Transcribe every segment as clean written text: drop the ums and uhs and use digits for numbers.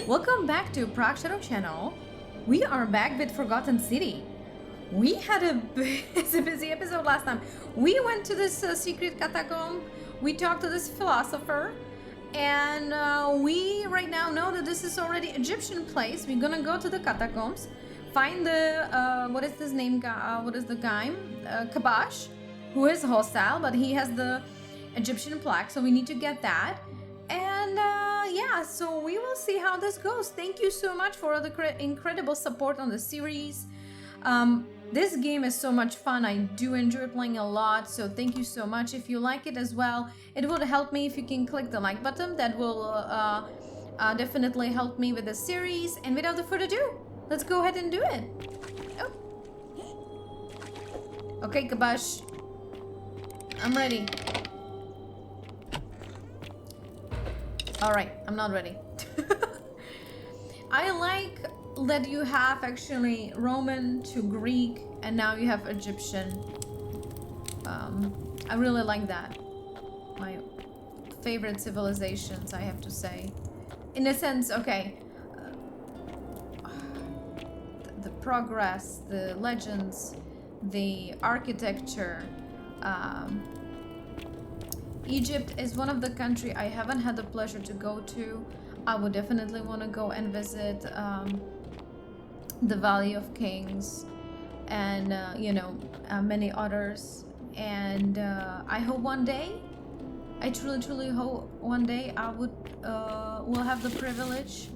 Welcome back to Prague Shadow Channel. We are back with Forgotten City. We had a busy episode last time. We went to this secret catacomb. We talked to this philosopher, and we right now know that this is already Egyptian place. We're gonna go to the catacombs, find the what is his name? What is the guy? Kabash, who is hostile, but he has the Egyptian plaque, so we need to get that. And yeah, so we will see how this goes. Thank you so much for the incredible support on the series. This game is so much fun. I do enjoy playing a lot, so thank you so much. If you like it as well, it would help me if you can click the like button. That will definitely help me with the series. And without further ado, let's go ahead and do it. Oh. Okay, Kabash. I'm ready. Alright, I'm not ready. I like that you have actually Roman to Greek and now you have Egyptian. I really like that. My favorite civilizations, I have to say. In a sense, okay. The progress, the legends, the architecture. Egypt is one of the countries I haven't had the pleasure to go to. I would definitely want to go and visit the Valley of Kings and many others. And I hope one day, I truly hope one day I will have the privilege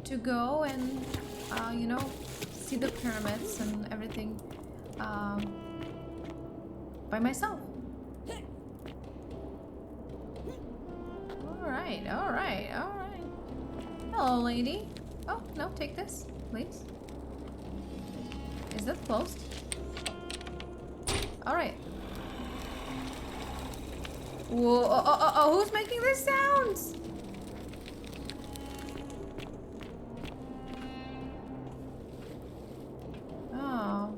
to go and see the pyramids and everything by myself. All right. Hello, lady. Oh, no, take this, please. Is that closed? All right. Whoa, oh, who's making these sounds? Oh.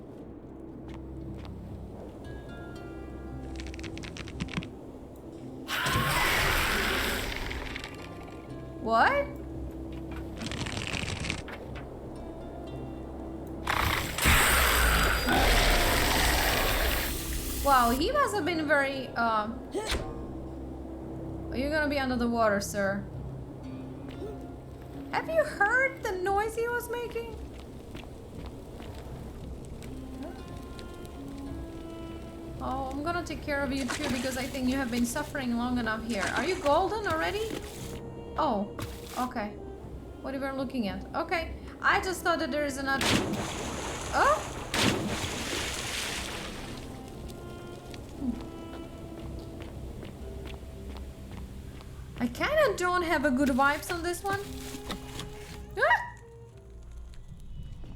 What? Wow, he must have been very, Are you gonna be under the water, sir? Have you heard the noise he was making? Oh, I'm gonna take care of you too because I think you have been suffering long enough here. Are you golden already? Oh, okay. What are we looking at? Okay, I just thought that there is another... Oh! I kind of don't have a good vibes on this one. Ah!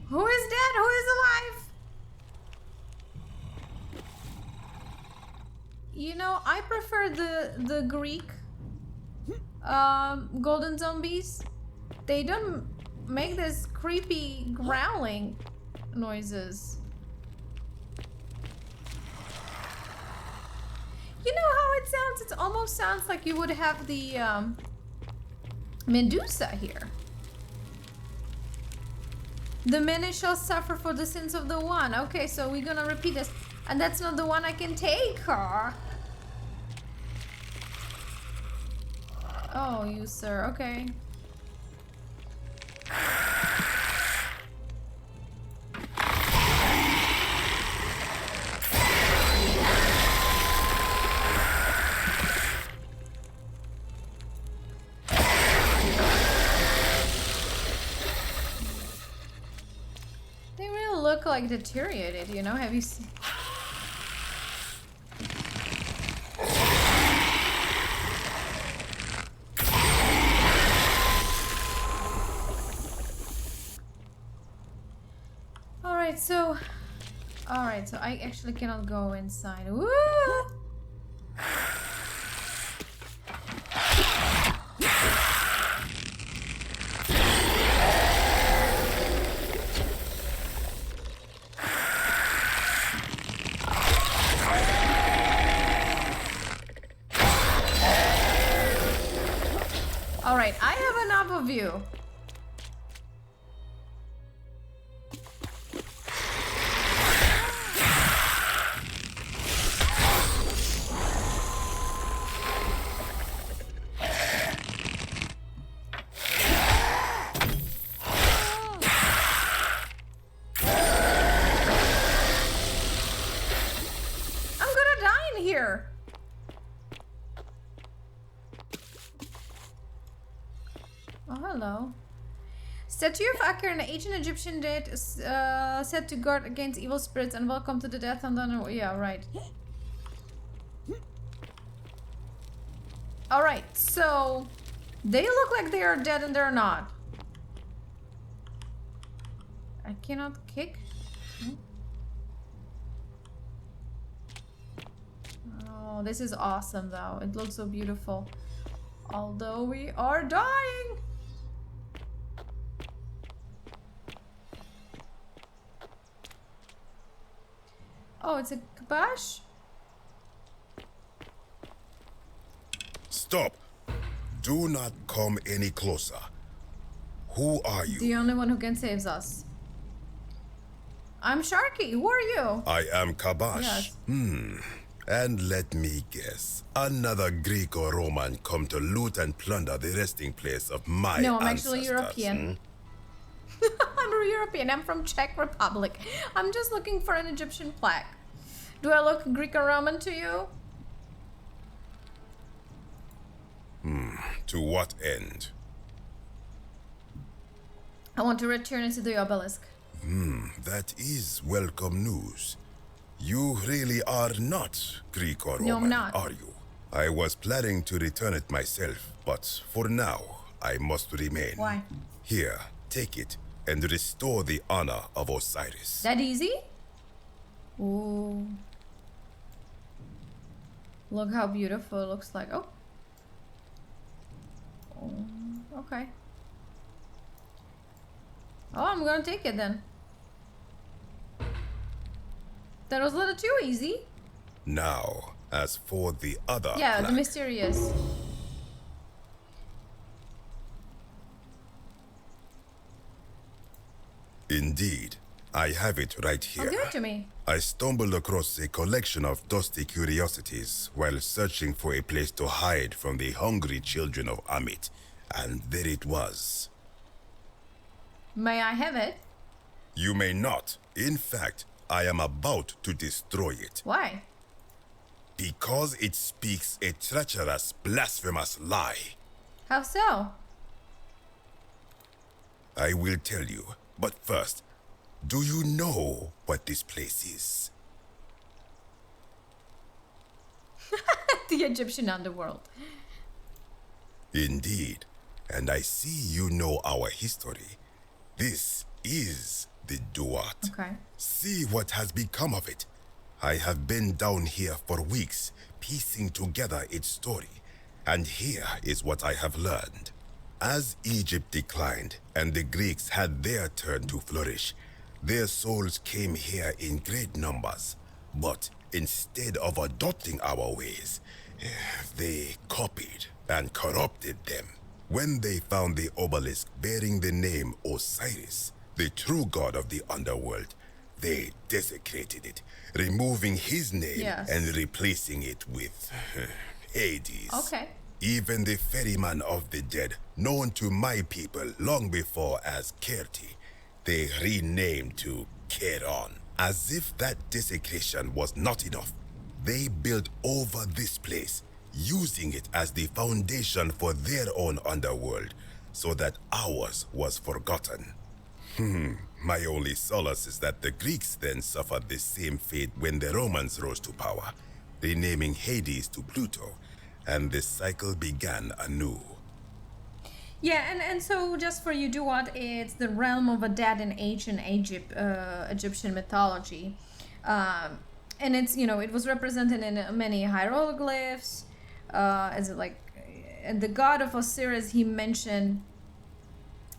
Who is dead? Who is alive? You know, I prefer the Greek golden zombies. They don't make this creepy growling noises. You know how it sounds? It almost sounds like you would have the Medusa here. The many shall suffer for the sins of the one. Okay, so we're gonna repeat this. And that's not the one I can take her. Oh, you sir, okay. They really look like deteriorated, you know? Have you seen? Alright, so I actually cannot go inside. Woo! Alright, I have enough of you. hello. Statue of Aker, an ancient Egyptian dead, said to guard against evil spirits and welcome to the death and Underworld. Yeah, right. Alright, so they look like they are dead and they're not. I cannot kick. Oh, this is awesome though. It looks so beautiful. Although we are dying. Oh, it's a Kabash? Stop! Do not come any closer. Who are you? The only one who can save us. I'm Sharky. Who are you? I am Kabash. Yes. And let me guess. Another Greco-Roman come to loot and plunder the resting place of my No, I'm ancestors. actually European. I'm a European. I'm from Czech Republic. I'm just looking for an Egyptian plaque. Do I look Greco-Roman to you? To what end? I want to return it to the obelisk. That is welcome news. You really are not Greco-Roman, No, I'm not. are you? I was planning to return it myself, but for now, I must remain. Why? Here, take it and restore the honor of Osiris. That easy? Ooh. Look how beautiful it looks like. Oh. Oh, okay. Oh, I'm gonna take it then. That was a little too easy. Now, as for the other Yeah, plaque, the mysterious. indeed, I have it right Oh, here. give it to me. I stumbled across a collection of dusty curiosities while searching for a place to hide from the hungry children of Amit, and there it was. May I have it? You may not. In fact, I am about to destroy it. Why? Because it speaks a treacherous, blasphemous lie. How so? I will tell you, but first, do you know what this place is? The Egyptian underworld. Indeed, and I see you know our history. This is the Duat. Okay. See what has become of it. I have been down here for weeks, piecing together its story, and here is what I have learned. As Egypt declined and the Greeks had their turn to flourish, their souls came here in great numbers. But instead of adopting our ways, they copied and corrupted them. When they found the obelisk bearing the name Osiris, the true god of the underworld, they desecrated it, removing his name and replacing it with Hades. Okay. Even the ferryman of the dead, known to my people long before as Kerti, they renamed to Keron. As if that desecration was not enough, they built over this place, using it as the foundation for their own underworld, so that ours was forgotten. My only solace is that the Greeks then suffered the same fate when the Romans rose to power, renaming Hades to Pluto, and the cycle began anew. Yeah, and so just for you, Duat, it's the realm of a dead in ancient Egyptian mythology. And it's, it was represented in many hieroglyphs, as and the god of Osiris he mentioned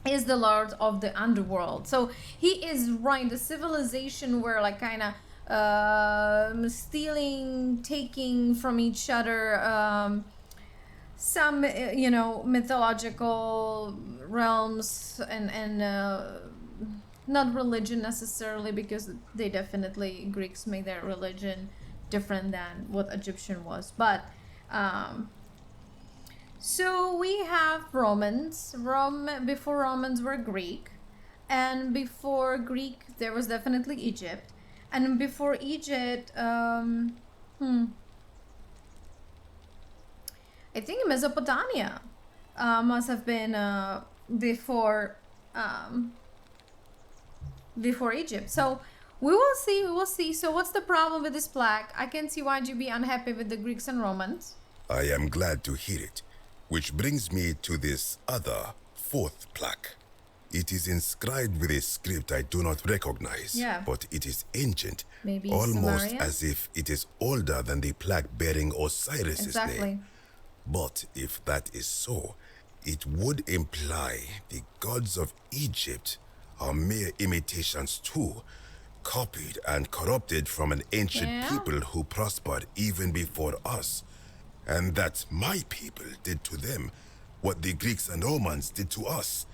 is the lord of the underworld. So he is right, the civilization where stealing, taking from each other, some mythological realms and not religion necessarily, because they definitely, Greeks made their religion different than what Egyptian was, but so we have Romans. Before Romans were Greek, and before Greek there was definitely Egypt, and before Egypt, I think Mesopotamia must have been before before Egypt. So we will see, we will see. So what's the problem with this plaque? I can see why you'd be unhappy with the Greeks and Romans. I am glad to hear it. Which brings me to this other, fourth plaque. It is inscribed with a script I do not recognize, Yeah. but it is ancient, Maybe almost Sumerian? as if it is older than the plaque bearing Osiris's Exactly. name. But if that is so, it would imply the gods of Egypt are mere imitations too, copied and corrupted from an ancient Yeah. people who prospered even before us, and that my people did to them what the Greeks and Romans did to us.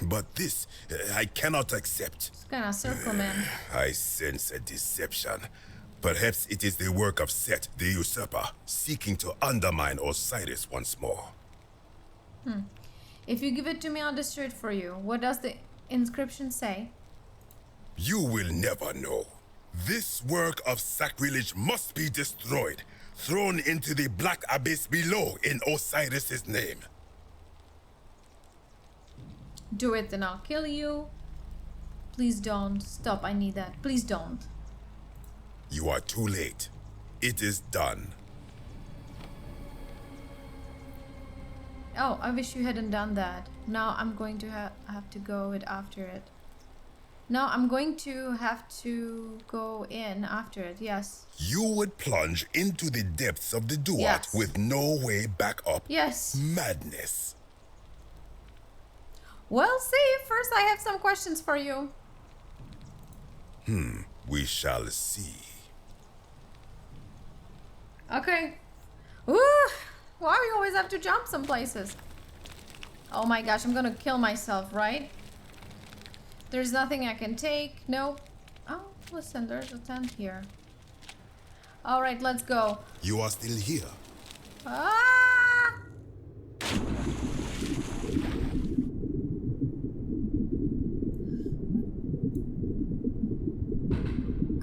But this, I cannot accept. It's kind of circle, man. I sense a deception. Perhaps it is the work of Set, the usurper, seeking to undermine Osiris once more. If you give it to me, I'll destroy it for you. What does the inscription say? You will never know. This work of sacrilege must be destroyed, thrown into the black abyss below in Osiris's name. Do it and I'll kill you. Please don't. Stop, I need that. Please don't. You are too late. It is done. Oh, I wish you hadn't done that. Now I'm going to have to go it after it. No, I'm going to have to go in after it, yes. You would plunge into the depths of the Duat Yes. with no way back up. Yes. Madness. We'll see. First, I have some questions for you. We shall see. Okay. Ooh, why we always have to jump some places? Oh my gosh, I'm gonna kill myself, right? There's nothing I can take. Nope. Oh, listen, there's a tent here. All right, let's go. You are still here. Ah!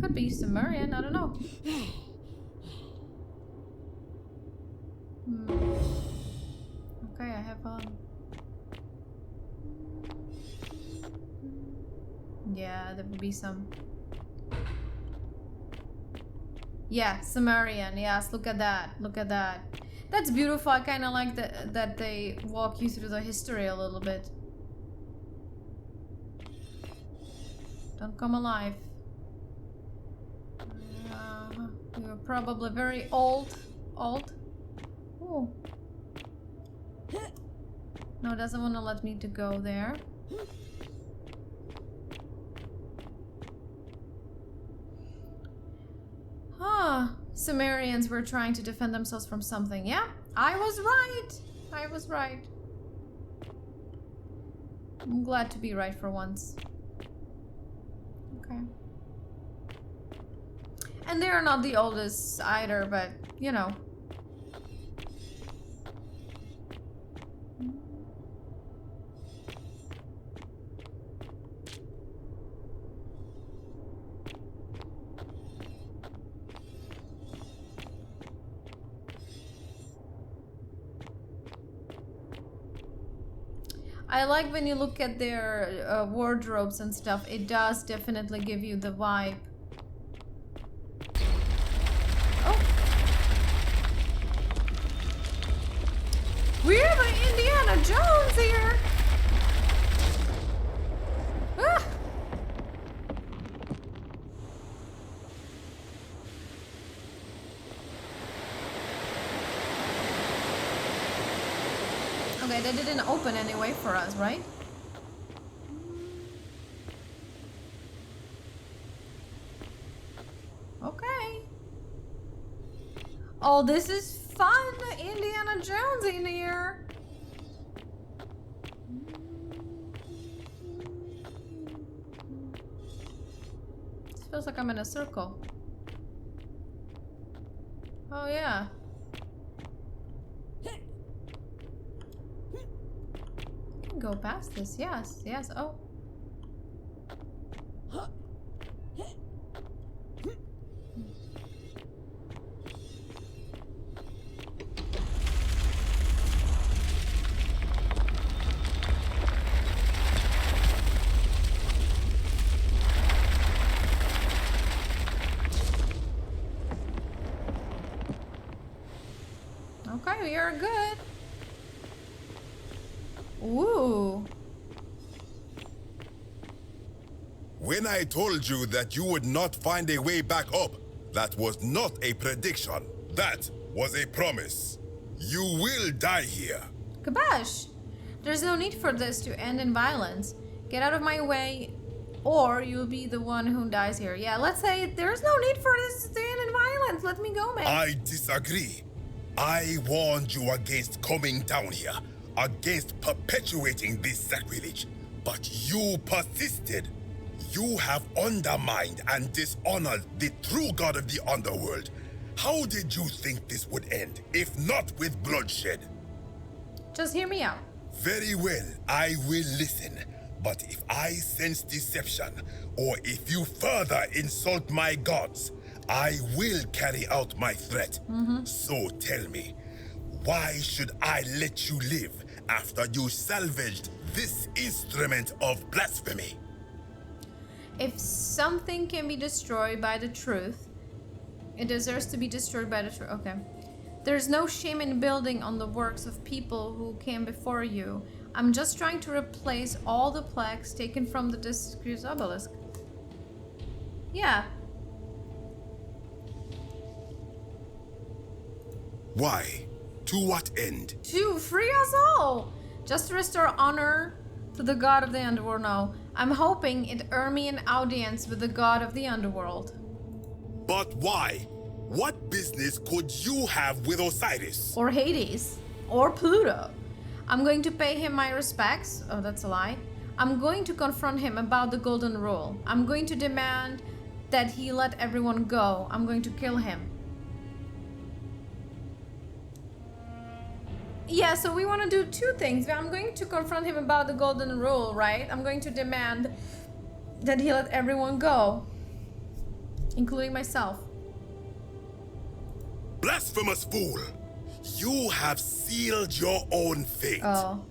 Could be Sumerian, I don't know. Okay, I have yeah, there would be some. Yeah, Sumerian. Yes, look at that. Look at that. That's beautiful. I kind of like that they walk you through the history a little bit. Don't come alive. You're probably very old. Old. Oh. No, it doesn't want to let me to go there. Huh. Sumerians were trying to defend themselves from something. Yeah, I was right. I was right. I'm glad to be right for once. Okay. And they're not the oldest either, but, you know. I like when you look at their wardrobes and stuff. It does definitely give you the vibe. Oh. We have an Indiana Jones here. Ah. Okay, they didn't open anyway for us, right? Okay. Oh, this is fun! Indiana Jones in here! This feels like I'm in a circle. Oh, yeah. Go past this, yes, yes. Oh, you're good. Ooh. When I told you that you would not find a way back up, that was not a prediction. That was a promise. You will die here. Kabash, there's no need for this to end in violence. Get out of my way, or you'll be the one who dies here. Yeah, let's say there's no need for this to end in violence. Let me go, man. I disagree. I warned you against coming down here, against perpetuating this sacrilege, but you persisted. You have undermined and dishonored the true god of the Underworld. How did you think this would end, if not with bloodshed? Just hear me out. Very well, I will listen. But if I sense deception, or if you further insult my gods, I will carry out my threat. So tell me, why should I let you live after you salvaged this instrument of blasphemy? If something can be destroyed by the truth, it deserves to be destroyed by the truth. Okay. There's no shame in building on the works of people who came before you. I'm just trying to replace all the plaques taken from the discrete obelisk. Yeah. Why? To what end? To free us all! Just to restore honor to the god of the underworld. No, I'm hoping it earn me an audience with the god of the underworld. But why? What business could you have with Osiris? Or Hades. Or Pluto. I'm going to pay him my respects. Oh, that's a lie. I'm going to confront him about the golden rule. I'm going to demand that he let everyone go. I'm going to kill him. Yeah, so we want to do two things. I'm going to confront him about the golden rule, right? I'm going to demand that he let everyone go, including myself. Blasphemous fool! You have sealed your own fate. Oh.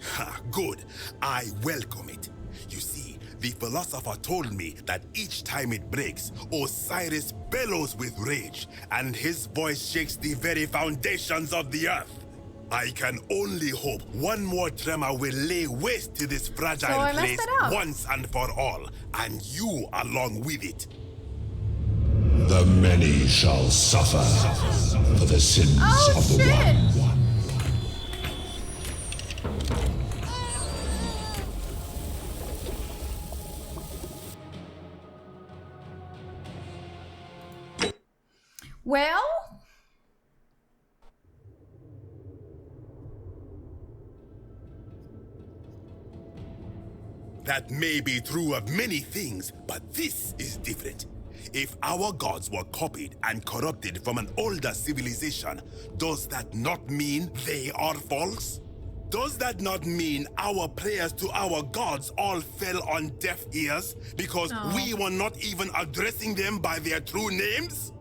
Ha, good. I welcome it. You see, the philosopher told me that each time it breaks, Osiris bellows with rage, and his voice shakes the very foundations of the earth. I can only hope one more tremor will lay waste to this fragile place once and for all, and you along with it. The many shall suffer for the sins of the one. Well, that may be true of many things, but this is different. If our gods were copied and corrupted from an older civilization, does that not mean they are false? Does that not mean our prayers to our gods all fell on deaf ears because we were not even addressing them by their true names?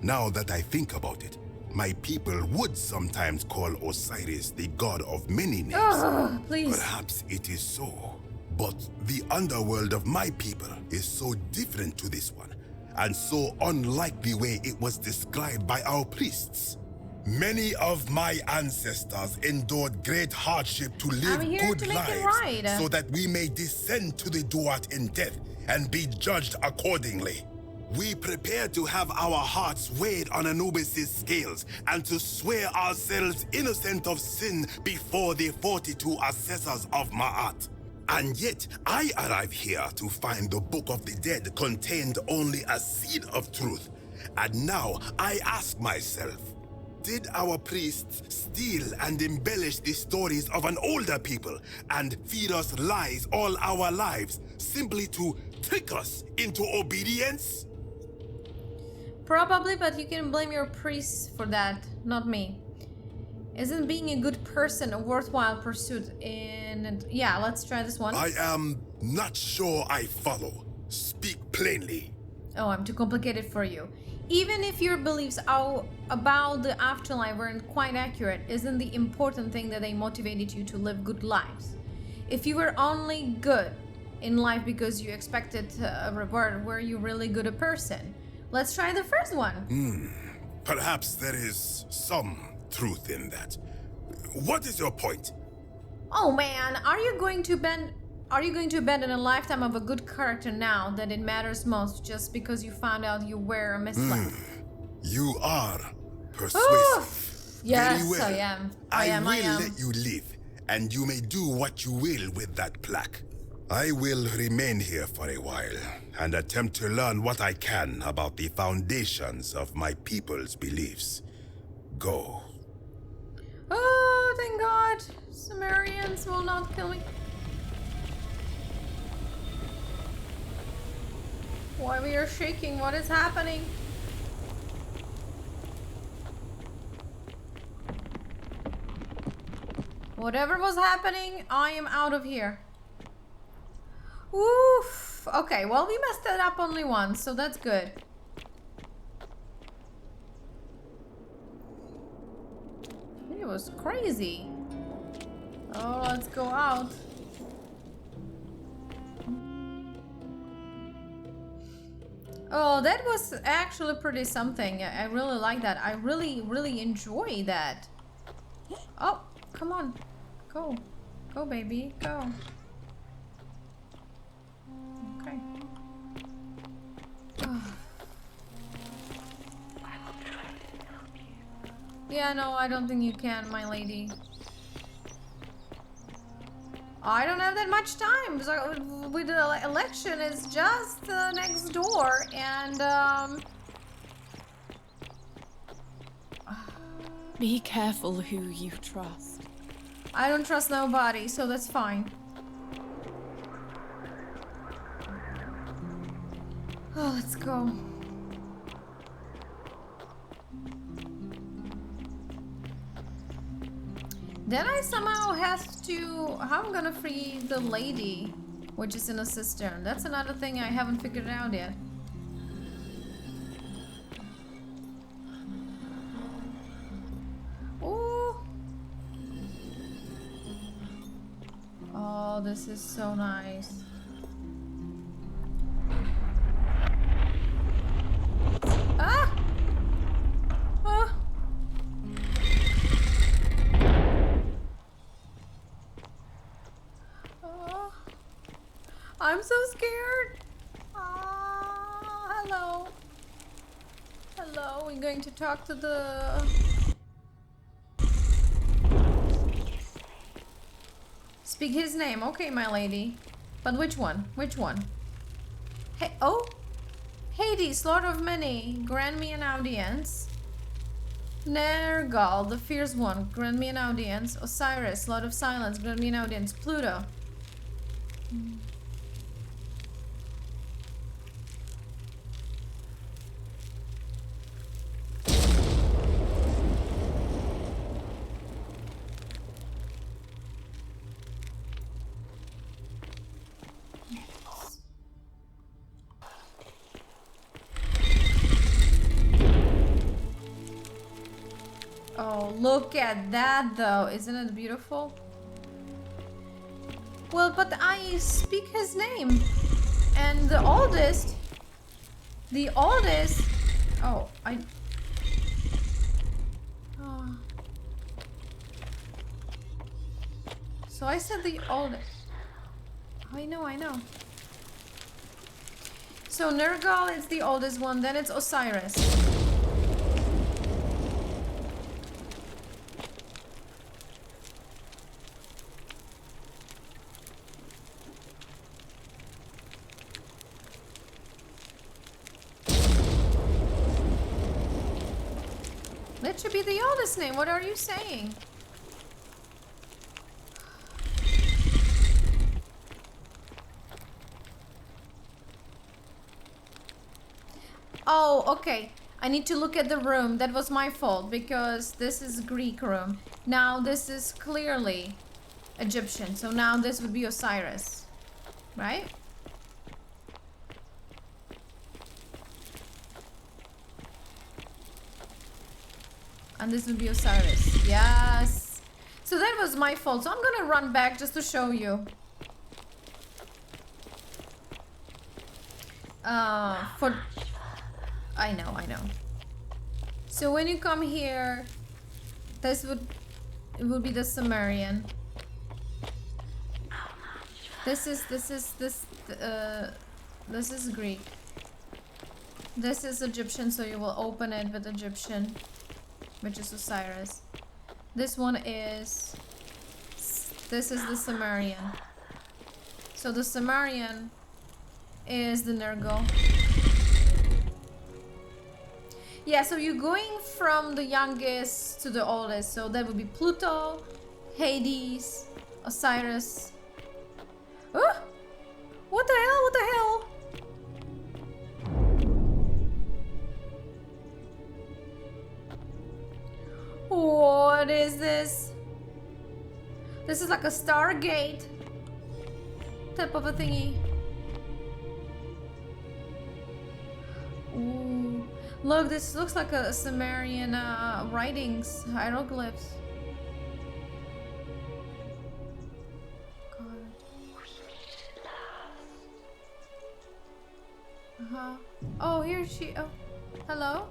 Now that I think about it, my people would sometimes call Osiris the god of many names. ugh, please. Perhaps it is so. But the underworld of my people is so different to this one, and so unlike the way it was described by our priests. Many of my ancestors endured great hardship to live good lives so that we may descend to the Duat in death and be judged accordingly. We prepare to have our hearts weighed on Anubis' scales and to swear ourselves innocent of sin before the 42 assessors of Ma'at. And yet, I arrive here to find the Book of the Dead contained only a seed of truth. And now I ask myself, did our priests steal and embellish the stories of an older people and feed us lies all our lives simply to trick us into obedience? Probably, but you can blame your priests for that, not me. Isn't being a good person a worthwhile pursuit? Yeah, let's try this one. I am not sure I follow. Speak plainly. Oh, I'm too complicated for you. Even if your beliefs about the afterlife weren't quite accurate, isn't the important thing that they motivated you to live good lives? If you were only good in life because you expected a reward, were you really good a person? Let's try the first one. Perhaps there is some truth in that. What is your point? Oh man, are you going to abandon a lifetime of a good character now that it matters most just because you found out you were misled? You are persuasive. Oh, yes, Very well. I am. I will let you live, and you may do what you will with that plaque. I will remain here for a while and attempt to learn what I can about the foundations of my people's beliefs. Go. Oh, thank God. Sumerians will not kill me. Why we are shaking? What is happening? Whatever was happening, I am out of here. Oof. Okay, well, we messed it up only once, so that's good. It was crazy. Oh, let's go out. Oh, that was actually pretty something. I really like that. I really enjoy that. Oh, come on. Go. Go, baby. Go. Okay. Yeah, no, I don't think you can, my lady. I don't have that much time. So with the election, it's just next door, and Be careful who you trust. I don't trust nobody, so that's fine. Oh, let's go. Then I somehow have to... How I'm gonna free the lady, which is in a cistern. That's another thing I haven't figured out yet. Ooh. Oh, this is so nice. Ah! Ah! Oh, I'm so scared. Ah, hello. Hello, we're going to talk to the... Speak his name. Okay, my lady. But which one? Which one? Hey, oh! Hades, Lord of Many, grant me an audience. Nergal, the fierce one, grant me an audience. Osiris, Lord of Silence, grant me an audience. Pluto. Oh, look at that though. Isn't it beautiful? Well, but I speak his name. And the oldest... Oh, oh. So I said the oldest. I know. So Nergal is the oldest one, then it's Osiris. That should be the oldest name. What are you saying? Oh, okay. I need to look at the room. That was my fault because this is Greek room. Now this is clearly Egyptian. So now this would be Osiris, right? And this will be Osiris. Yes. So that was my fault. So I'm gonna run back just to show you. I know. So when you come here, it would be the Sumerian. This is Greek. This is Egyptian, so you will open it with Egyptian, which is Osiris. This is the Sumerian. So the Sumerian is the Nergal. Yeah, so you're going from the youngest to the oldest. So that would be Pluto, Hades, Osiris. Oh! What the hell? What the hell? What is this? This is like a Stargate type of a thingy. Ooh. Look, this looks like a Sumerian writings, hieroglyphs. God. Oh, here she. Oh, hello.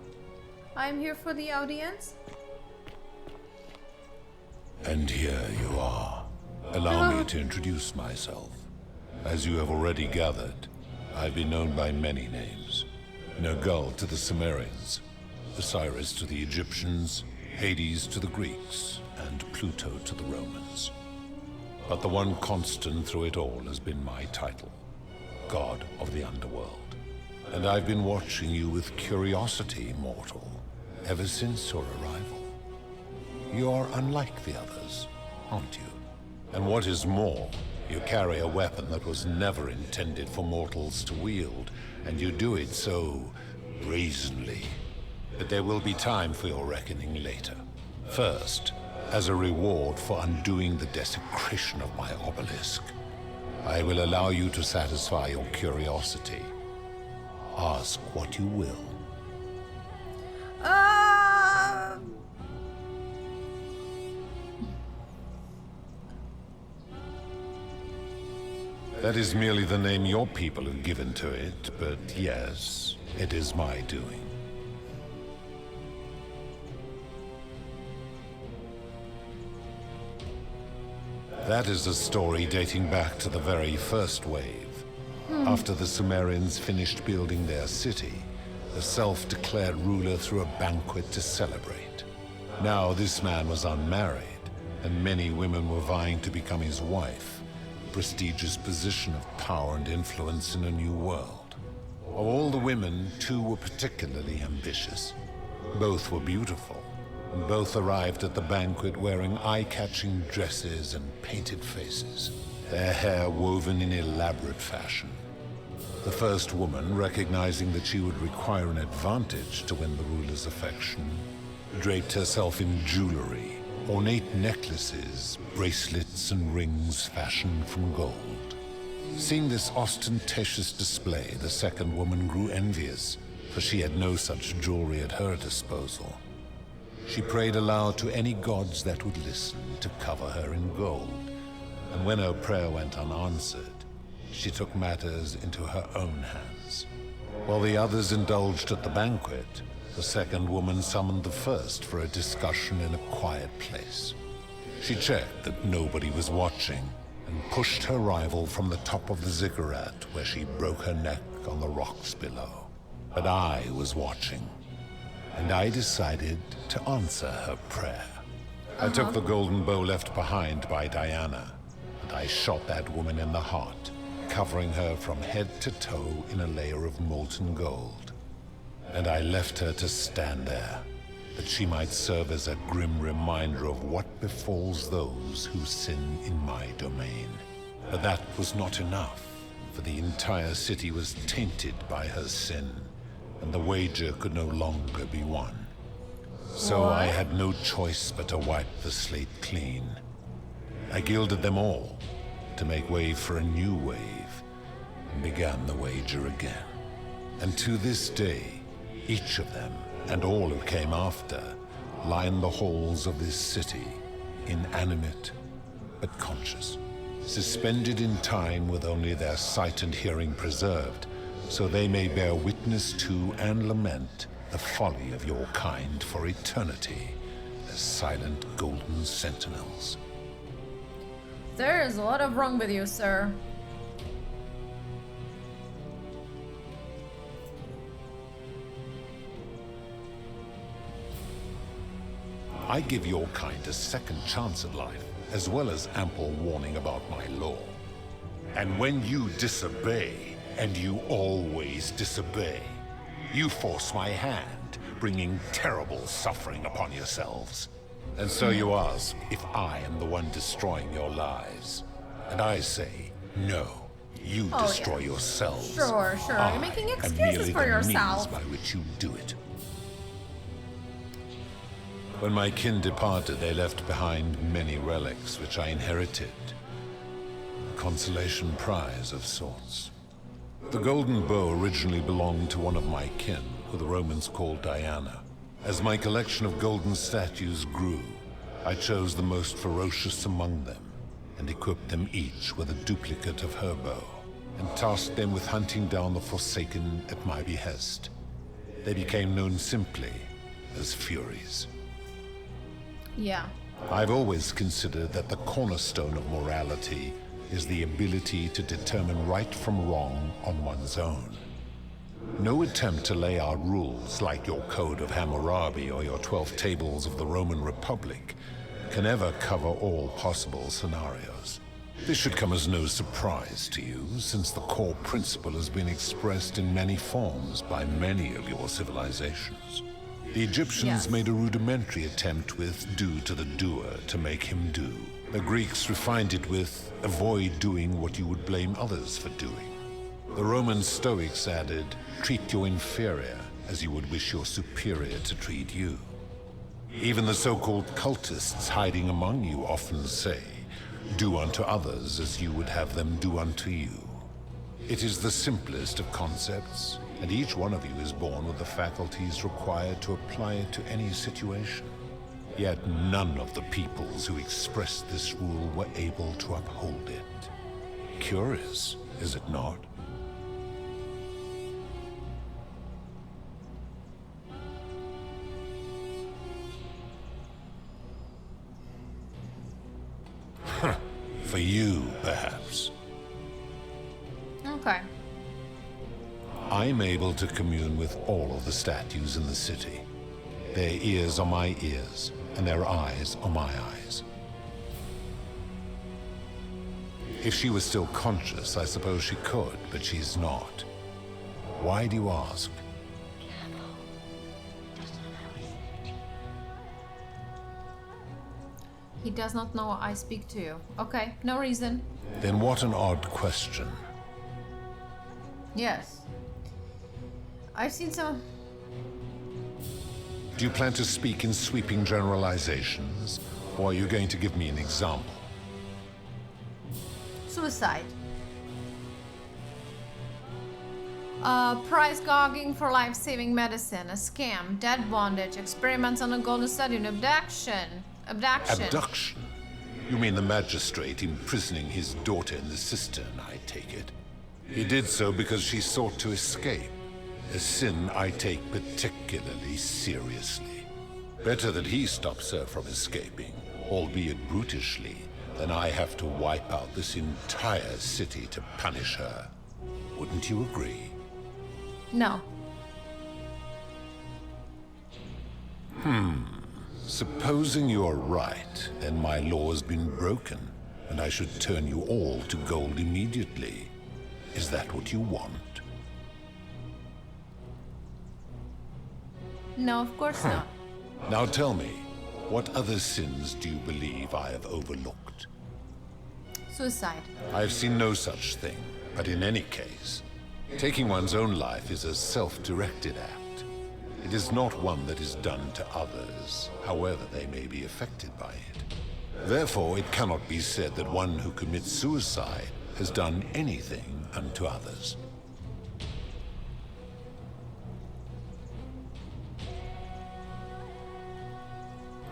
I'm here for the audience. And here you are. Allow me to introduce myself. As you have already gathered, I've been known by many names. Nergal to the Sumerians, Osiris to the Egyptians, Hades to the Greeks, and Pluto to the Romans. But the one constant through it all has been my title, God of the Underworld. And I've been watching you with curiosity, mortal, ever since your arrival. You're unlike the others, aren't you? And what is more, you carry a weapon that was never intended for mortals to wield, and you do it so brazenly. But there will be time for your reckoning later. First, as a reward for undoing the desecration of my obelisk, I will allow you to satisfy your curiosity. Ask what you will. That is merely the name your people have given to it, but yes, it is my doing. That is a story dating back to the very first wave. After the Sumerians finished building their city, the self-declared ruler threw a banquet to celebrate. Now this man was unmarried, and many women were vying to become his wife. Prestigious position of power and influence in a new world. Of all the women, two were particularly ambitious. Both were beautiful, and both arrived at the banquet wearing eye-catching dresses and painted faces, their hair woven in elaborate fashion. The first woman, recognizing that she would require an advantage to win the ruler's affection, draped herself in jewelry, ornate necklaces, bracelets, and rings fashioned from gold. Seeing this ostentatious display, the second woman grew envious, for she had no such jewelry at her disposal. She prayed aloud to any gods that would listen to cover her in gold, and when her prayer went unanswered, she took matters into her own hands. While the others indulged at the banquet, the second woman summoned the first for a discussion in a quiet place. She checked that nobody was watching and pushed her rival from the top of the ziggurat where she broke her neck on the rocks below. But I was watching, and I decided to answer her prayer. I took the golden bow left behind by Diana, and I shot that woman in the heart, covering her from head to toe in a layer of molten gold. And I left her to stand there, that she might serve as a grim reminder of what befalls those who sin in my domain. But that was not enough, for the entire city was tainted by her sin, and the wager could no longer be won. So I had no choice but to wipe the slate clean. I gilded them all to make way for a new wave, and began the wager again. And to this day, each of them, and all who came after, line the halls of this city, inanimate but conscious, suspended in time with only their sight and hearing preserved, so they may bear witness to and lament the folly of your kind for eternity, as silent golden sentinels. There is a lot of wrong with you, sir. I give your kind a second chance at life, as well as ample warning about my law. And when you disobey, and you always disobey, you force my hand, bringing terrible suffering upon yourselves. And so you ask if I am the one destroying your lives. And I say, no, you destroy yourselves. Sure. You're making excuses for yourself. By which you do it. When my kin departed, they left behind many relics which I inherited. A consolation prize of sorts. The golden bow originally belonged to one of my kin, who the Romans called Diana. As my collection of golden statues grew, I chose the most ferocious among them, and equipped them each with a duplicate of her bow, and tasked them with hunting down the Forsaken at my behest. They became known simply as Furies. Yeah. I've always considered that the cornerstone of morality is the ability to determine right from wrong on one's own. No attempt to lay out rules like your Code of Hammurabi or your 12 Tables of the Roman Republic can ever cover all possible scenarios. This should come as no surprise to you, since the core principle has been expressed in many forms by many of your civilizations. The Egyptians made a rudimentary attempt with do to the doer to make him do. The Greeks refined it with avoid doing what you would blame others for doing. The Roman Stoics added, treat your inferior as you would wish your superior to treat you. Even the so-called cultists hiding among you often say, do unto others as you would have them do unto you. It is the simplest of concepts, and each one of you is born with the faculties required to apply it to any situation. Yet none of the peoples who expressed this rule were able to uphold it. Curious, is it not? For you, perhaps. Okay. I'm able to commune with all of the statues in the city. Their ears are my ears, and their eyes are my eyes. If she was still conscious, I suppose she could, but she's not. Why do you ask? He does not know I speak to you. Okay, no reason. Then what an odd question. Yes. I've seen some... Do you plan to speak in sweeping generalizations, or are you going to give me an example? Suicide. Price gouging for life-saving medicine, a scam, dead bondage, experiments on a golden study, abduction. Abduction? You mean the magistrate imprisoning his daughter in the cistern, I take it. He did so because she sought to escape, a sin I take particularly seriously. Better that he stops her from escaping, albeit brutishly, than I have to wipe out this entire city to punish her. Wouldn't you agree? No. Supposing you're right, then my law has been broken, and I should turn you all to gold immediately. Is that what you want? No, of course not. Now tell me, what other sins do you believe I have overlooked? Suicide. I have seen no such thing, but in any case, taking one's own life is a self-directed act. It is not one that is done to others, however they may be affected by it. Therefore, it cannot be said that one who commits suicide has done anything unto others.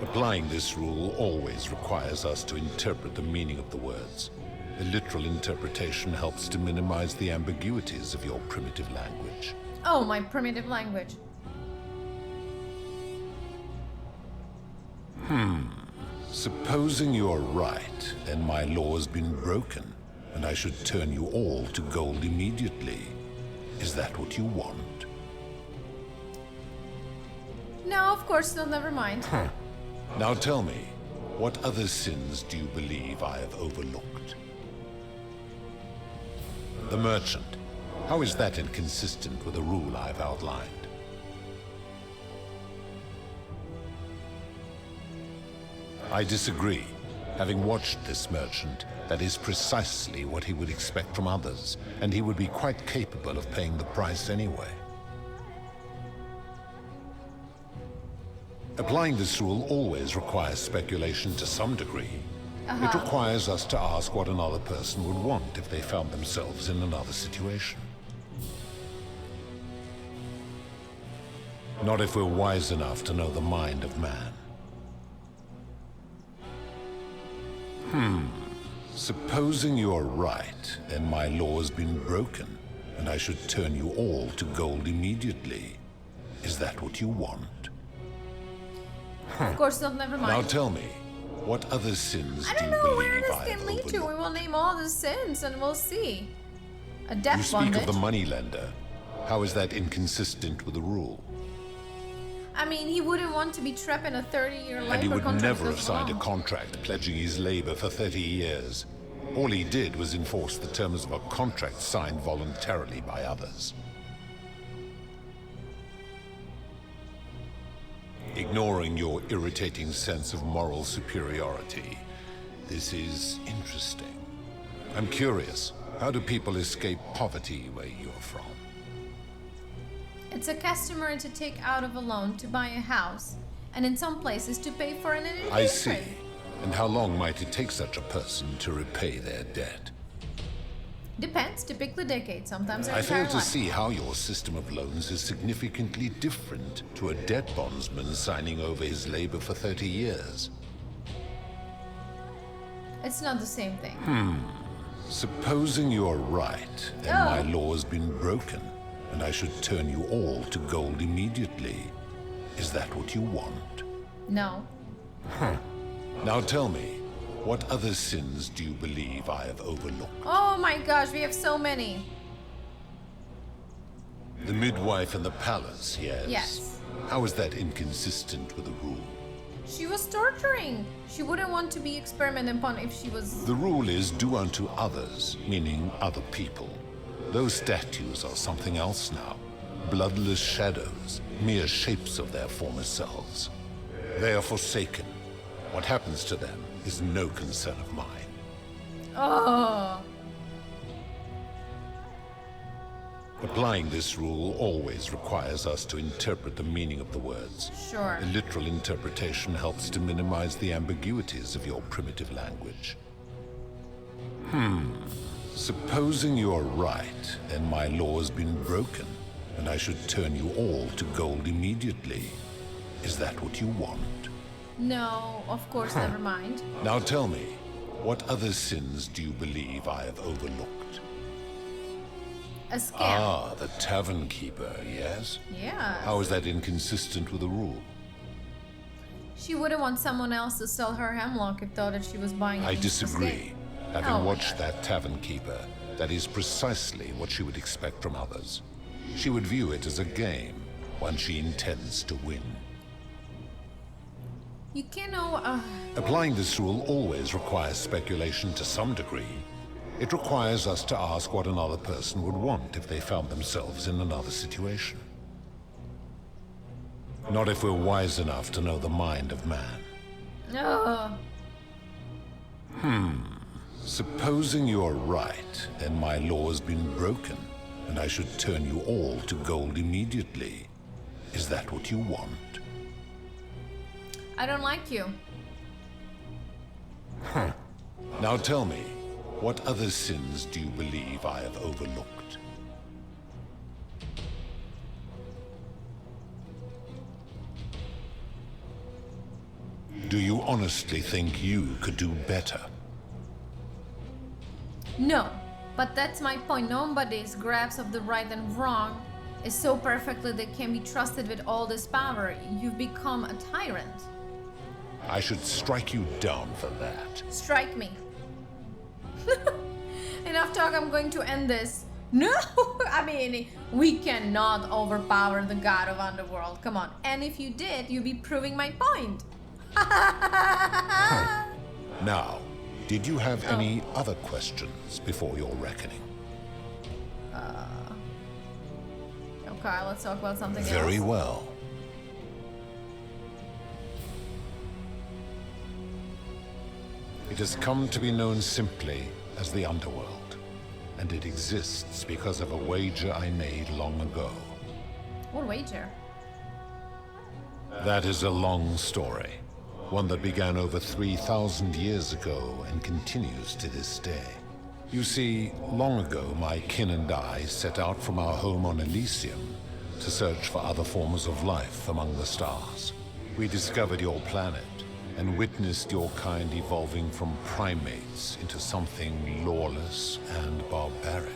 Applying this rule always requires us to interpret the meaning of the words. A literal interpretation helps to minimize the ambiguities of your primitive language. Oh, my primitive language. Supposing you're right, and my law's been broken, and I should turn you all to gold immediately. Is that what you want? No, of course not, never mind. Now tell me, what other sins do you believe I have overlooked? The merchant. How is that inconsistent with the rule I've outlined? I disagree. Having watched this merchant, that is precisely what he would expect from others, and he would be quite capable of paying the price anyway. Applying this rule always requires speculation to some degree. It requires us to ask what another person would want if they found themselves in another situation. Not if we're wise enough to know the mind of man. Supposing you're right, and my law's been broken, and I should turn you all to gold immediately. Is that what you want? Of course not, never mind. Now tell me, what other sins I do don't you know where believe this I can have lead to. We overlooked? will name all the sins and we'll see. A death You speak bondage. of the moneylender. How is that inconsistent with the rule? I mean, he wouldn't want to be trapped in a 30-year labor And he would contract never with have signed a long. contract pledging his labor for 30 years. All he did was enforce the terms of a contract signed voluntarily by others. Ignoring your irritating sense of moral superiority, this is interesting. I'm curious, how do people escape poverty where you're from? It's a customary to take out of a loan to buy a house, and in some places to pay for an education. I see. And how long might it take such a person to repay their debt? Depends, typically decades, sometimes their I entire fail to life. see how your system of loans is significantly different to a debt bondsman signing over his labor for 30 years. It's not the same thing. Supposing you're right, and my law's been broken, and I should turn you all to gold immediately. Is that what you want? No. Now tell me, what other sins do you believe I have overlooked? Oh my gosh, we have so many. The midwife in the palace, yes? Yes. How is that inconsistent with the rule? She was torturing. She wouldn't want to be experimented upon if she was... The rule is do unto others, meaning other people. Those statues are something else now. Bloodless shadows, mere shapes of their former selves. They are forsaken. What happens to them is no concern of mine. Oh. Applying this rule always requires us to interpret the meaning of the words. Sure. A literal interpretation helps to minimize the ambiguities of your primitive language. Supposing you're right, and my law's been broken, and I should turn you all to gold immediately. Is that what you want? No, of course, never mind. Now tell me, what other sins do you believe I have overlooked? A scam. Ah, the tavern keeper, yes? Yeah. How is that inconsistent with the rule? She wouldn't want someone else to sell her hemlock if thought that she was buying it. I in disagree. escape. Having Oh my watched God. that tavern keeper, that is precisely what she would expect from others. She would view it as a game, one she intends to win. You can't know... Applying this rule always requires speculation to some degree. It requires us to ask what another person would want if they found themselves in another situation. Not if we're wise enough to know the mind of man. Supposing you're right, and my law's been broken, and I should turn you all to gold immediately. Is that what you want? I don't like you. Now tell me, what other sins do you believe I have overlooked? Do you honestly think you could do better? No, but that's my point. Nobody's grasp of the right and wrong is so perfectly they can be trusted with all this power. You've become a tyrant. I should strike you down for that. Strike me. Enough talk, I'm going to end this. No! I mean, we cannot overpower the god of Underworld. Come on. And if you did, you'd be proving my point. Now, did you have any other questions before your reckoning? Okay, let's talk about something Very else. well. It has come to be known simply as the Underworld, and it exists because of a wager I made long ago. What wager? That is a long story, one that began over 3,000 years ago and continues to this day. You see, long ago my kin and I set out from our home on Elysium to search for other forms of life among the stars. We discovered your planet and witnessed your kind evolving from primates into something lawless and barbaric.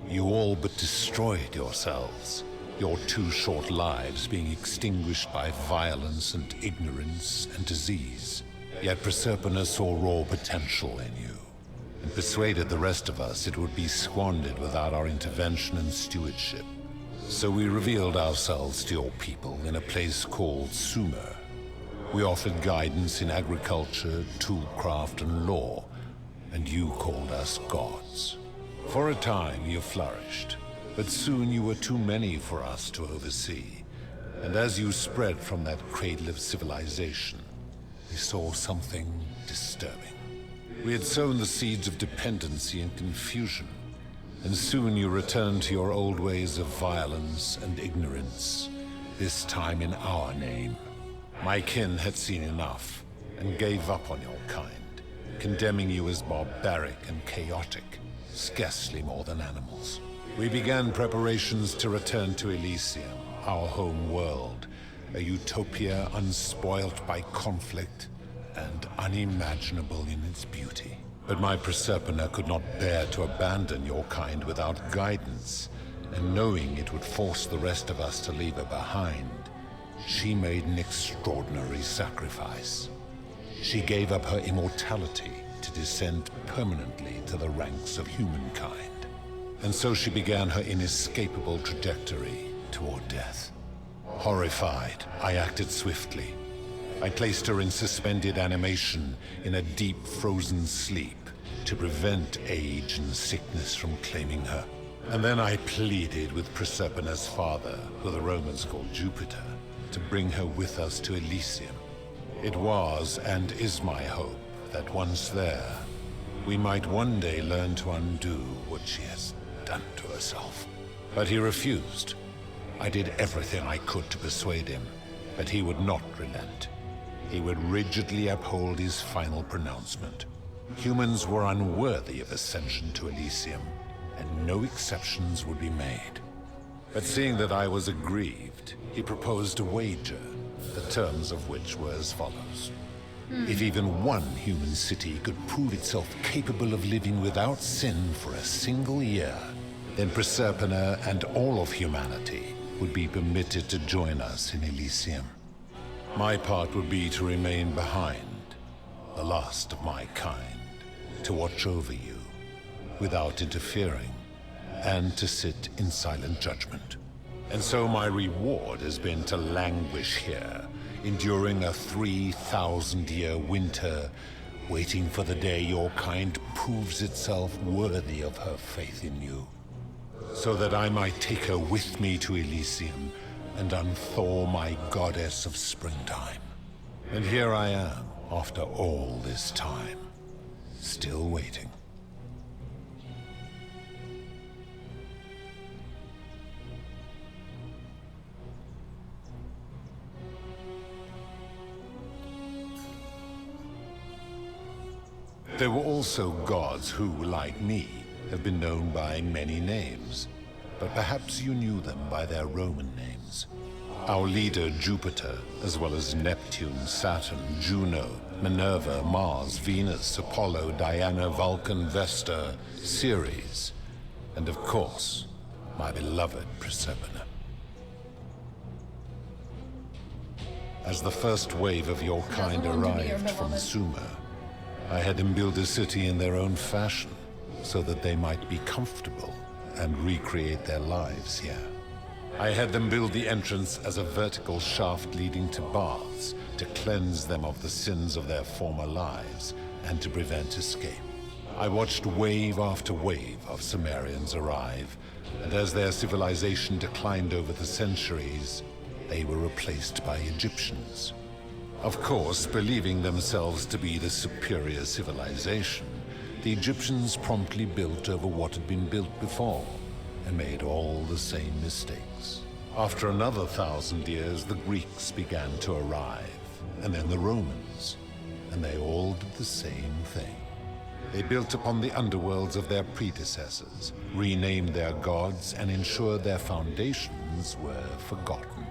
You all but destroyed yourselves, your 2 short lives being extinguished by violence and ignorance and disease. Yet Proserpina saw raw potential in you, and persuaded the rest of us it would be squandered without our intervention and stewardship. So we revealed ourselves to your people in a place called Sumer. We offered guidance in agriculture, toolcraft, and law, and you called us gods. For a time you flourished, but soon you were too many for us to oversee. And as you spread from that cradle of civilization, we saw something disturbing. We had sown the seeds of dependency and confusion, and soon you returned to your old ways of violence and ignorance, this time in our name. My kin had seen enough, and gave up on your kind, condemning you as barbaric and chaotic, scarcely more than animals. We began preparations to return to Elysium, our home world, a utopia unspoilt by conflict and unimaginable in its beauty. But my Proserpina could not bear to abandon your kind without guidance, and knowing it would force the rest of us to leave her behind, she made an extraordinary sacrifice. She gave up her immortality to descend permanently to the ranks of humankind. And so she began her inescapable trajectory toward death. Horrified, I acted swiftly. I placed her in suspended animation in a deep frozen sleep to prevent age and sickness from claiming her. And then I pleaded with Proserpina's father, who the Romans called Jupiter, to bring her with us to Elysium. It was and is my hope that once there, we might one day learn to undo what she has done to herself. But he refused. I did everything I could to persuade him, but he would not relent. He would rigidly uphold his final pronouncement. Humans were unworthy of ascension to Elysium, and no exceptions would be made. But seeing that I was aggrieved, he proposed a wager, the terms of which were as follows. If even one human city could prove itself capable of living without sin for a single year, then Proserpina and all of humanity would be permitted to join us in Elysium. My part would be to remain behind, the last of my kind, to watch over you, without interfering, and to sit in silent judgment. And so my reward has been to languish here, enduring a 3,000-year winter, waiting for the day your kind proves itself worthy of her faith in you, so that I might take her with me to Elysium and unthaw my goddess of springtime. And here I am, after all this time, still waiting. There were also gods who, like me, have been known by many names, but perhaps you knew them by their Roman names. Our leader, Jupiter, as well as Neptune, Saturn, Juno, Minerva, Mars, Venus, Apollo, Diana, Vulcan, Vesta, Ceres, and of course, my beloved Proserpina. As the first wave of your kind arrived from Sumer, I had them build a city in their own fashion, so that they might be comfortable and recreate their lives here. I had them build the entrance as a vertical shaft leading to baths to cleanse them of the sins of their former lives and to prevent escape. I watched wave after wave of Sumerians arrive, and as their civilization declined over the centuries, they were replaced by Egyptians. Of course, believing themselves to be the superior civilization, the Egyptians promptly built over what had been built before, and made all the same mistakes. After another 1,000 years, the Greeks began to arrive, and then the Romans, and they all did the same thing. They built upon the underworlds of their predecessors, renamed their gods, and ensured their foundations were forgotten.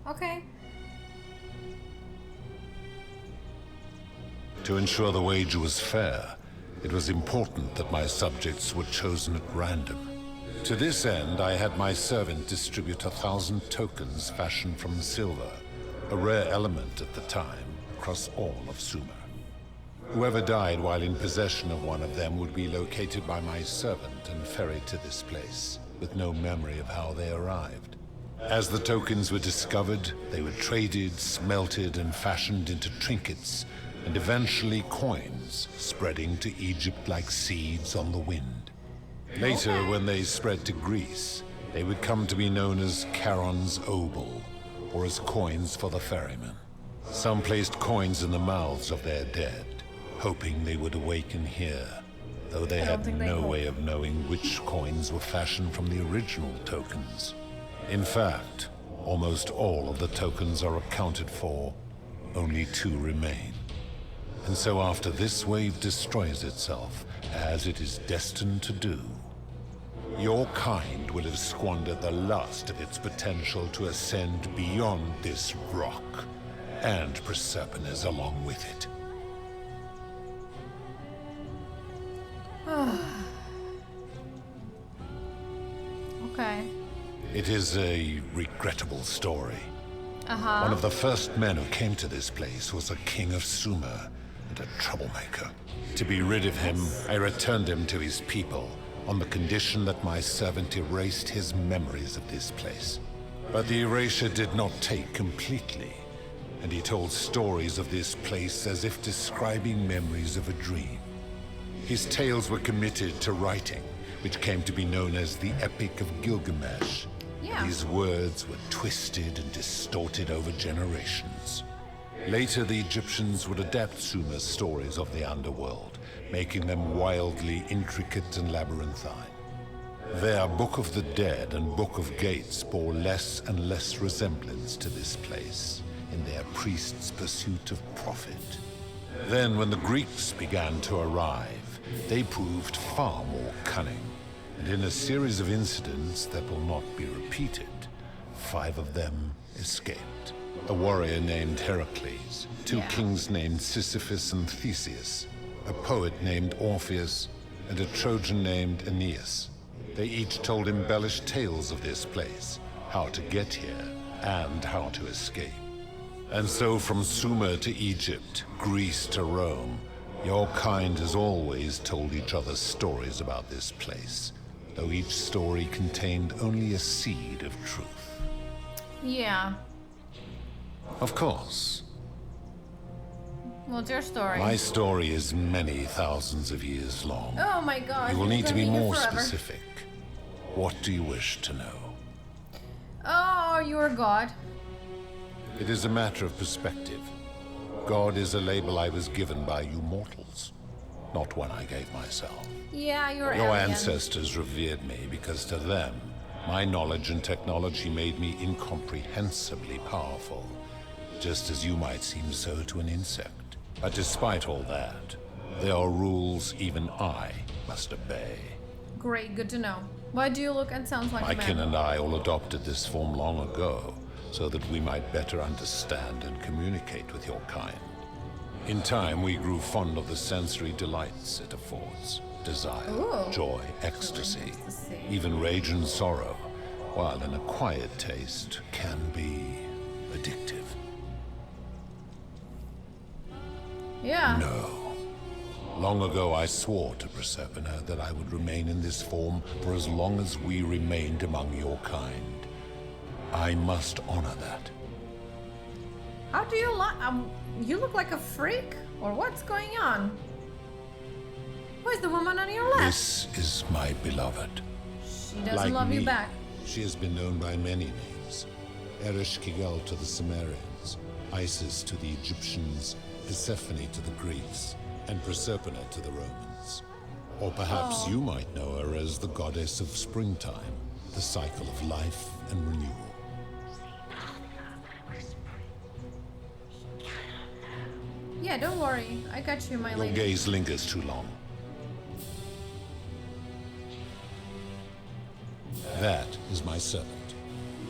Okay. To ensure the wager was fair, it was important that my subjects were chosen at random. To this end, I had my servant distribute 1,000 tokens fashioned from silver, a rare element at the time, across all of Sumer. Whoever died while in possession of one of them would be located by my servant and ferried to this place, with no memory of how they arrived. As the tokens were discovered, they were traded, smelted, and fashioned into trinkets, and eventually coins, spreading to Egypt like seeds on the wind. Later, when they spread to Greece, they would come to be known as Charon's obol, or as coins for the ferryman. Some placed coins in the mouths of their dead, hoping they would awaken here, though they had no way of knowing which coins were fashioned from the original tokens. In fact, almost all of the tokens are accounted for, only 2 remain. And so after this wave destroys itself, as it is destined to do, your kind will have squandered the last of its potential to ascend beyond this rock, and Proserpina's along with it. Okay. It is a regrettable story. One of the first men who came to this place was a king of Sumer and a troublemaker. To be rid of him, I returned him to his people on the condition that my servant erased his memories of this place. But the erasure did not take completely, and he told stories of this place as if describing memories of a dream. His tales were committed to writing, which came to be known as the Epic of Gilgamesh. Yeah. These words were twisted and distorted over generations. Later, the Egyptians would adapt Sumer's stories of the underworld, making them wildly intricate and labyrinthine. Their Book of the Dead and Book of Gates bore less and less resemblance to this place in their priests' pursuit of profit. Then, when the Greeks began to arrive, they proved far more cunning. And in a series of incidents that will not be repeated, 5 of them escaped. A warrior named Heracles, 2 kings named Sisyphus and Theseus, a poet named Orpheus, and a Trojan named Aeneas. They each told embellished tales of this place, how to get here, and how to escape. And so from Sumer to Egypt, Greece to Rome, your kind has always told each other stories about this place, though each story contained only a seed of truth. Yeah. Of course. What's your story? My story is many thousands of years long. Oh my god. You will need to be here more forever. specific. What do you wish to know? Oh, you're God. It is a matter of perspective. God is a label I was given by you mortals. not when I gave myself. Yeah, you're Your alien. ancestors revered me because to them, my knowledge and technology made me incomprehensibly powerful, just as you might seem so to an insect. But despite all that, there are rules even I must obey. Great, good to know. Why do you look and sound like My a man? kin and I all adopted this form long ago, so that we might better understand and communicate with your kind. In time, we grew fond of the sensory delights it affords. Desire, Ooh. joy, ecstasy, Ecstasy. even rage and sorrow, while an acquired taste can be addictive. Yeah. No. Long ago, I swore to Proserpina that I would remain in this form for as long as we remained among your kind. I must honor that. How do you like? You look like a freak, or what's going on? Where's the woman on your left? This is my beloved. She doesn't Like love you me, back. she has been known by many names. Ereshkigal to the Sumerians, Isis to the Egyptians, Persephone to the Greeks, and Proserpina to the Romans. Or perhaps you might know her as the goddess of springtime, the cycle of life and renewal. Yeah, don't worry. I got you, my Your lady. gaze lingers too long. That is my servant.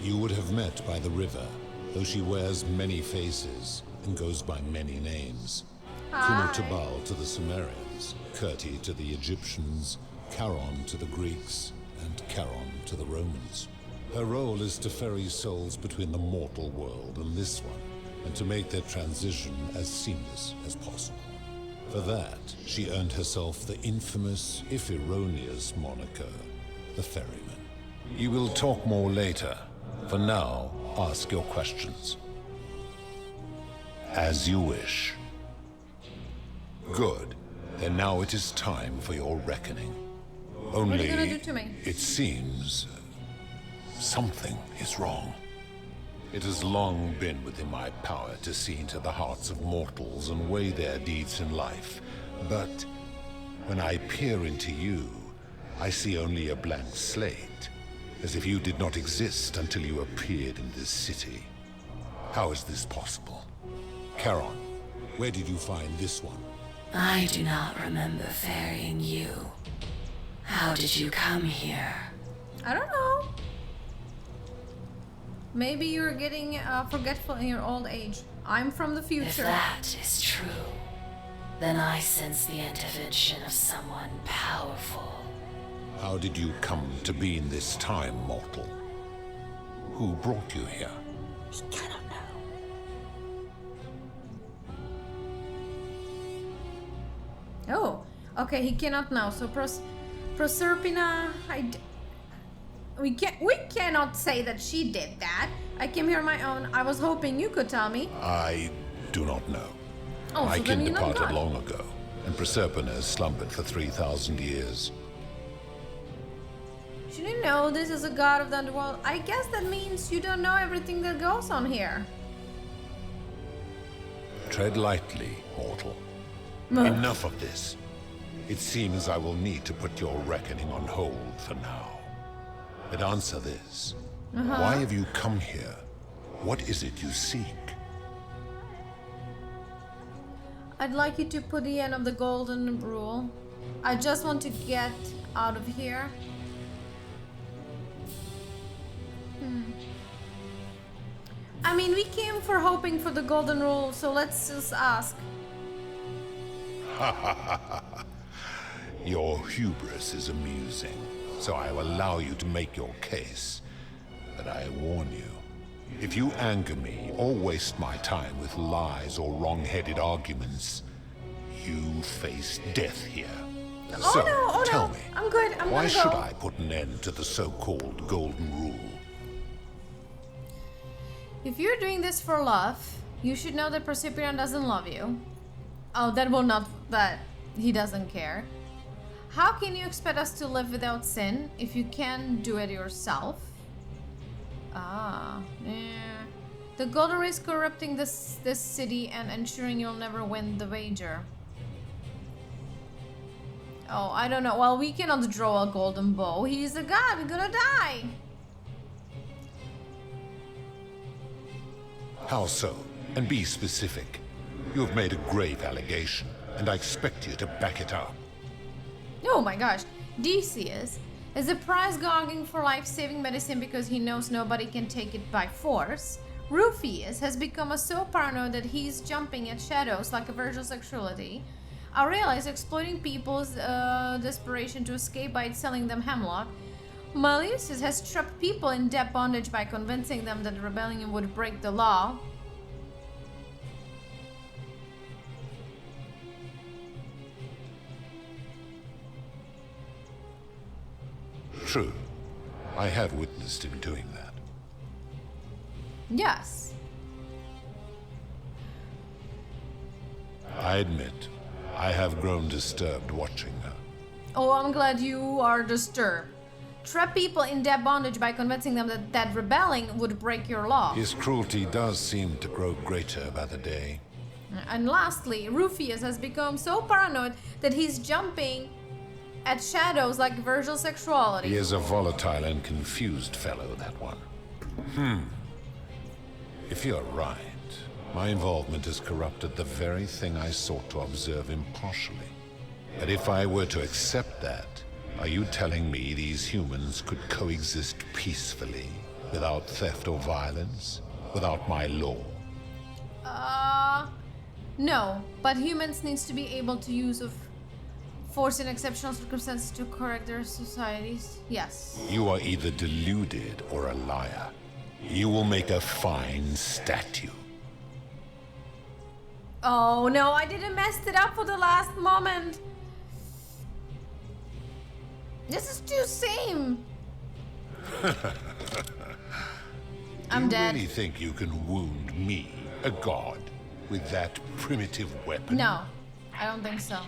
You would have met by the river, though she wears many faces and goes by many names. Kumurtabal to the Sumerians, Kirti to the Egyptians, Charon to the Greeks, and Charon to the Romans. Her role is to ferry souls between the mortal world and this one, and to make their transition as seamless as possible. For that, she earned herself the infamous, if erroneous, moniker, the Ferryman. You will talk more later. For now, ask your questions. As you wish. Good. Then now it is time for your reckoning. Only, What are you gonna do to me? it seems, something is wrong. It has long been within my power to see into the hearts of mortals and weigh their deeds in life. But when I peer into you, I see only a blank slate, as if you did not exist until you appeared in this city. How is this possible? Charon, where did you find this one? I do not remember ferrying you. How did you come here? I don't know. Maybe you're getting forgetful in your old age. I'm from the If future. that is true, then I sense the intervention of someone powerful. How did you come to be in this time, mortal? Who brought you here? He cannot know. Oh, okay. He cannot know. So Proserpina, we cannot say that she did that. I came here on my own. I was hoping you could tell me. I do not know. Oh, My so then kin you're not departed God. long ago, and Proserpina has slumbered for 3,000 years. Should you know this is a god of the underworld? I guess that means you don't know everything that goes on here. Tread lightly, mortal. Enough of this. It seems I will need to put your reckoning on hold for now. But answer this. Why have you come here? What is it you seek? I'd like you to put the end of the golden rule. I just want to get out of here. I mean, we came for hoping for the golden rule, so let's just ask. Your hubris is amusing, so I will allow you to make your case. But I warn you, if you anger me or waste my time with lies or wrong-headed arguments, you face death here. Oh So, no, oh tell no. me, I'm good, I'm why gonna should go. I put an end to the so-called golden rule? If you're doing this for love, you should know that Proserpina doesn't love you. Oh, that will not, that he doesn't care. How can you expect us to live without sin if you can't do it yourself? Ah, yeah. The golden ray is corrupting this city and ensuring you'll never win the wager. Oh, I don't know. Well, we cannot draw a golden bow. He's a god. We're gonna die. How so? And be specific. You have made a grave allegation, and I expect you to back it up. Oh my gosh. Decius is a prize gogging for life-saving medicine because he knows nobody can take it by force. Rufius has become so paranoid that he's jumping at shadows like a virtual sexuality. Aurelia is exploiting people's desperation to escape by selling them hemlock. Maleusis has trapped people in debt bondage by convincing them that rebellion would break the law. True. I have witnessed him doing that. Yes. I admit, I have grown disturbed watching her. Oh, I'm glad you are disturbed. Trap people in debt bondage by convincing them that rebelling would break your law. His cruelty does seem to grow greater by the day. And lastly, Rufius has become so paranoid that he's jumping at shadows like virtual sexuality. He is a volatile and confused fellow, that one. If you're right, my involvement has corrupted the very thing I sought to observe impartially. But if I were to accept that, are you telling me these humans could coexist peacefully, without theft or violence, without my law? No, but humans needs to be able to use of force in exceptional circumstances to correct their societies. Yes. You are either deluded or a liar. You will make a fine statue. Oh no, I didn't mess it up for the last moment. This is too same. I'm dead. Do you really think you can wound me, a god, with that primitive weapon? No, I don't think so.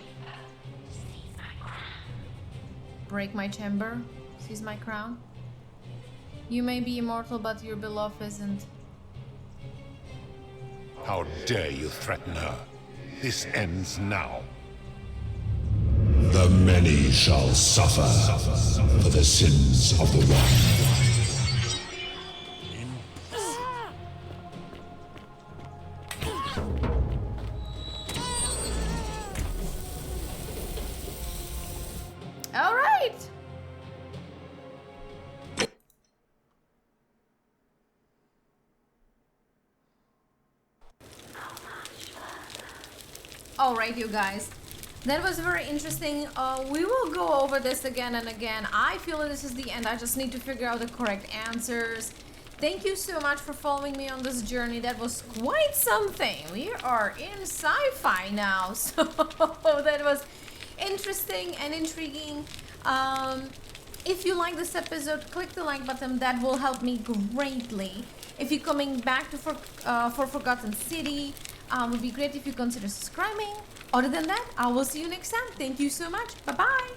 Break my chamber, seize my crown. You may be immortal, but your beloved isn't. How dare you threaten her? This ends now. The many shall suffer for the sins of the one. All right. All right, you guys. That was very interesting. We will go over this again and again. I feel that this is the end. I just need to figure out the correct answers. Thank you so much for following me on this journey. That was quite something. We are in sci-fi now, so that was interesting and intriguing. If you like this episode, click the like button. That will help me greatly. If you're coming back to for Forgotten City, would be great if you consider subscribing. Other than that, I will see you next time. Thank you so much. Bye-bye.